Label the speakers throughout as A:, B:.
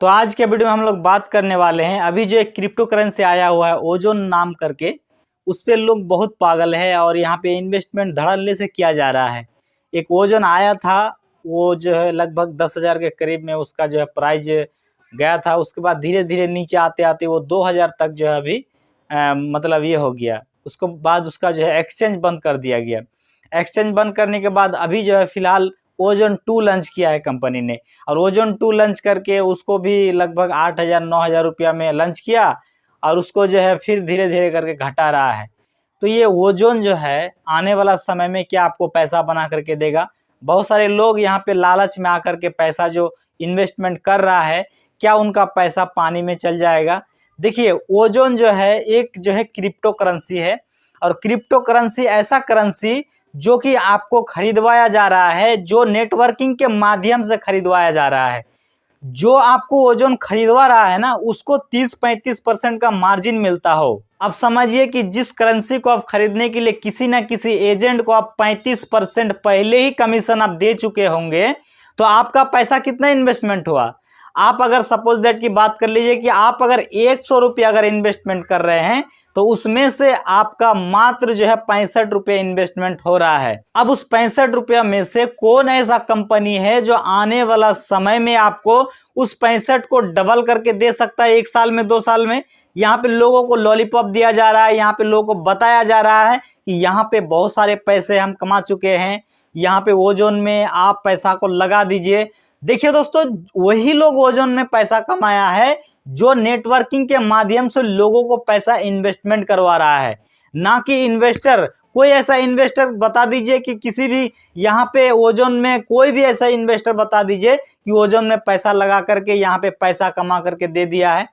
A: तो आज के वीडियो में हम लोग बात करने वाले हैं, अभी जो एक क्रिप्टो करेंसी आया हुआ है ओजोन नाम करके, उस पे लोग बहुत पागल है और यहाँ पे इन्वेस्टमेंट धड़ल्ले से किया जा रहा है। एक ओजोन आया था, वो जो है लगभग 10,000 के करीब में उसका जो है प्राइस गया था। उसके बाद धीरे धीरे नीचे आते आते वो 2,000 तक जो है अभी मतलब ये हो गया। उसके बाद उसका जो है एक्सचेंज बंद कर दिया गया। एक्सचेंज बंद करने के बाद अभी जो है फिलहाल ओजोन 2 लॉन्च किया है कंपनी ने, और ओजोन 2 लॉन्च करके उसको भी लगभग 8,000-9,000 रुपया में लॉन्च किया और उसको जो है फिर धीरे धीरे करके घटा रहा है। तो ये ओजोन जो है आने वाला समय में क्या आपको पैसा बना करके देगा? बहुत सारे लोग यहाँ पे लालच में आकर के पैसा जो इन्वेस्टमेंट कर रहा है, क्या उनका पैसा पानी में चल जाएगा? देखिए, ओजोन जो है एक जो है क्रिप्टो करेंसी है, और क्रिप्टो करेंसी ऐसा करेंसी जो कि आपको खरीदवाया जा रहा है, जो नेटवर्किंग के माध्यम से खरीदवाया जा रहा है। जो आपको ओजोन खरीदवा रहा है ना, उसको 30-35% का मार्जिन मिलता हो। अब समझिए कि जिस करेंसी को आप खरीदने के लिए किसी ना किसी एजेंट को आप 35% पहले ही कमीशन आप दे चुके होंगे, तो आपका पैसा कितना इन्वेस्टमेंट हुआ? आप अगर सपोज दैट की बात कर लीजिए कि आप अगर 100 रुपया अगर इन्वेस्टमेंट कर रहे हैं, तो उसमें से आपका मात्र जो है 65 रुपये इन्वेस्टमेंट हो रहा है। अब उस 65 रुपया में से कौन ऐसा कंपनी है जो आने वाला समय में आपको उस 65 को डबल करके दे सकता है 1 साल में, 2 साल में? यहाँ पे लोगों को लॉलीपॉप दिया जा रहा है, यहाँ पे लोगों को बताया जा रहा है कि यहाँ पे बहुत सारे पैसे हम कमा चुके हैं, यहाँ पे ओजोन में आप पैसा को लगा दीजिए। देखिए दोस्तों, वही लोग ओजोन में पैसा कमाया है जो नेटवर्किंग के माध्यम से लोगों को पैसा इन्वेस्टमेंट करवा रहा है, ना कि इन्वेस्टर। कोई ऐसा इन्वेस्टर बता दीजिए कि किसी भी यहाँ पे ओजोन में कोई भी ऐसा इन्वेस्टर बता दीजिए कि ओजोन में पैसा लगा करके यहाँ पे पैसा कमा करके दे दिया है।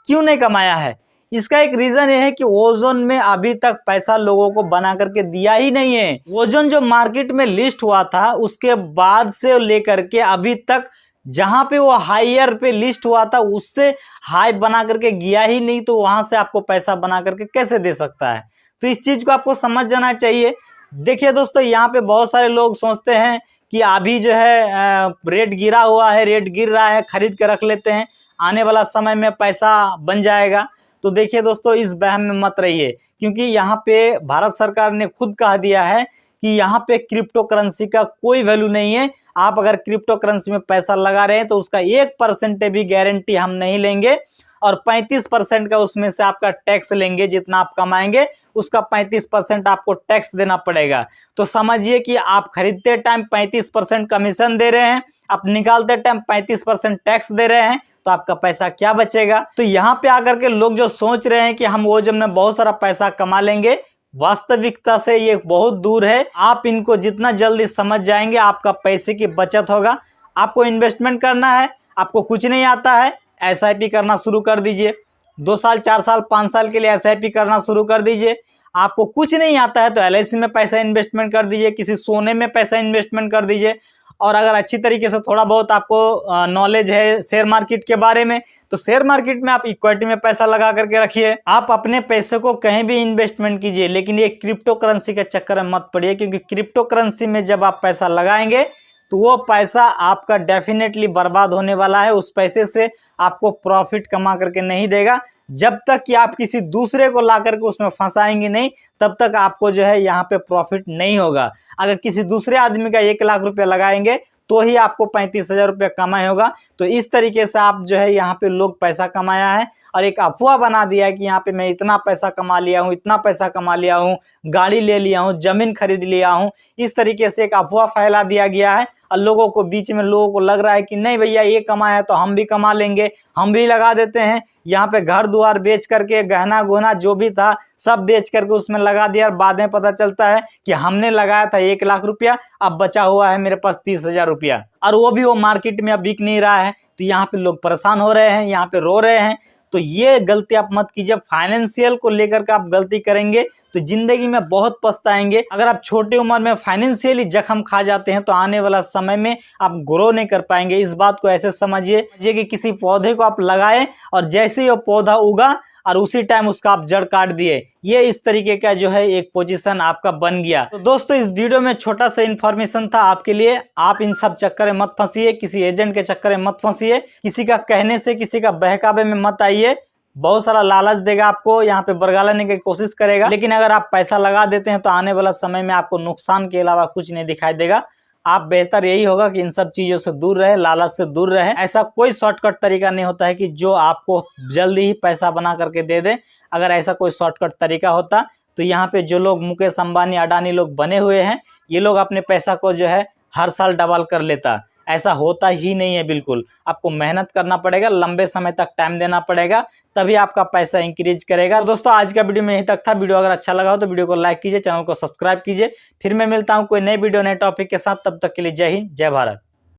A: क्यों नहीं कमाया है? इसका एक रीजन ये है कि ओजोन में अभी तक पैसा लोगों को बना करके दिया ही नहीं है। ओजोन जो मार्केट में लिस्ट हुआ था, उसके बाद से लेकर के अभी तक जहां पे वो हायर पे लिस्ट हुआ था, उससे हाई बना करके गया ही नहीं, तो वहां से आपको पैसा बना करके कैसे दे सकता है? तो इस चीज को आपको समझ जाना चाहिए। देखिए दोस्तों, यहाँ पे बहुत सारे लोग सोचते हैं कि अभी जो है रेट गिरा हुआ है, रेट गिर रहा है, खरीद के रख लेते हैं, आने वाला समय में पैसा बन जाएगा। तो देखिए दोस्तों, इस वहम में मत रहिए, क्योंकि यहाँ पे भारत सरकार ने खुद कह दिया है कि यहाँ पे क्रिप्टो करेंसी का कोई वैल्यू नहीं है। आप अगर क्रिप्टो करेंसी में पैसा लगा रहे हैं तो उसका 1% भी गारंटी हम नहीं लेंगे, और 35% का उसमें से आपका टैक्स लेंगे। जितना आप कमाएंगे उसका 35% आपको टैक्स देना पड़ेगा। तो समझिए कि आप खरीदते टाइम 35% कमीशन दे रहे हैं, आप निकालते टाइम 35% टैक्स दे रहे हैं, तो आपका पैसा क्या बचेगा? तो यहाँ पे आकर के लोग जो सोच रहे हैं कि हम ओजोन में बहुत सारा पैसा कमा लेंगे, वास्तविकता से ये बहुत दूर है। आप इनको जितना जल्दी समझ जाएंगे, आपका पैसे की बचत होगा। आपको इन्वेस्टमेंट करना है, आपको कुछ नहीं आता है, एसआईपी करना शुरू कर दीजिए। 2 साल, 4 साल, 5 साल के लिए एसआईपी करना शुरू कर दीजिए। आपको कुछ नहीं आता है तो एलआईसी में पैसा इन्वेस्टमेंट कर दीजिए, किसी सोने में पैसा इन्वेस्टमेंट कर दीजिए। और अगर अच्छी तरीके से थोड़ा बहुत आपको नॉलेज है शेयर मार्केट के बारे में, तो शेयर मार्केट में आप इक्विटी में पैसा लगा करके रखिए। आप अपने पैसे को कहीं भी इन्वेस्टमेंट कीजिए, लेकिन ये क्रिप्टो करेंसी के चक्कर में मत पड़िए, क्योंकि क्रिप्टो करेंसी में जब आप पैसा लगाएंगे तो वो पैसा आपका डेफिनेटली बर्बाद होने वाला है। उस पैसे से आपको प्रॉफिट कमा करके नहीं देगा। जब तक कि आप किसी दूसरे को ला करके उसमें फंसाएंगे नहीं, तब तक आपको जो है यहाँ पे प्रॉफिट नहीं होगा। अगर किसी दूसरे आदमी का 1 लाख रुपया लगाएंगे तो ही आपको 35,000 रुपया कमाई होगा। तो इस तरीके से आप जो है यहाँ पे लोग पैसा कमाया है और एक अफवाह बना दिया है कि यहाँ पे मैं इतना पैसा कमा लिया हूँ, इतना पैसा कमा लिया हूँ, गाड़ी ले लिया हूँ, जमीन खरीद लिया हूँ। इस तरीके से एक अफवाह फैला दिया गया है, और लोगों को बीच में लोगों को लग रहा है कि नहीं भैया ये कमाया है तो हम भी कमा लेंगे, हम भी लगा देते हैं। यहाँ पे घर द्वार बेच करके, गहना गुहना जो भी था सब बेच करके उसमें लगा दिया, और बाद में पता चलता है कि हमने लगाया था 1 लाख रुपया, अब बचा हुआ है मेरे पास 30,000 रुपया, और वो भी वो मार्केट में अब बिक नहीं रहा है। तो यहाँ पे लोग परेशान हो रहे हैं, यहाँ पे रो रहे हैं। तो ये गलती आप मत कीजिए। फाइनेंशियल को लेकर के आप गलती करेंगे तो जिंदगी में बहुत पछताएंगे। अगर आप छोटी उम्र में फाइनेंशियली जख्म खा जाते हैं तो आने वाला समय में आप ग्रो नहीं कर पाएंगे। इस बात को ऐसे समझिए कि किसी पौधे को आप लगाएं और जैसे ही वो पौधा उगा और उसी टाइम उसका आप जड़ काट दिए। ये इस तरीके का जो है एक पोजीशन आपका बन गया। तो दोस्तों इस वीडियो में छोटा सा इन्फॉर्मेशन था आपके लिए। आप इन सब चक्कर में मत फंसिए, किसी एजेंट के चक्कर में मत फंसिए, किसी का कहने से, किसी का बहकावे में मत आइए। बहुत सारा लालच देगा आपको, यहाँ पे बरगला लेने की कोशिश करेगा, लेकिन अगर आप पैसा लगा देते हैं तो आने वाला समय में आपको नुकसान के अलावा कुछ नहीं दिखाई देगा। आप बेहतर यही होगा कि इन सब चीजों से दूर रहे, लालच से दूर रहे। ऐसा कोई शॉर्टकट तरीका नहीं होता है कि जो आपको जल्दी ही पैसा बना करके दे दे। अगर ऐसा कोई शॉर्टकट तरीका होता तो यहाँ पे जो लोग मुकेश अंबानी, अडानी लोग बने हुए हैं, ये लोग अपने पैसा को जो है हर साल डबल कर लेता। ऐसा होता ही नहीं है बिल्कुल। आपको मेहनत करना पड़ेगा, लंबे समय तक टाइम देना पड़ेगा, तभी आपका पैसा इंक्रीज करेगा। तो दोस्तों आज का वीडियो में यहीं तक था। वीडियो अगर अच्छा लगा हो तो वीडियो को लाइक कीजिए, चैनल को सब्सक्राइब कीजिए। फिर मैं मिलता हूं कोई नई वीडियो नए टॉपिक के साथ। तब तक के लिए जय हिंद, जय भारत।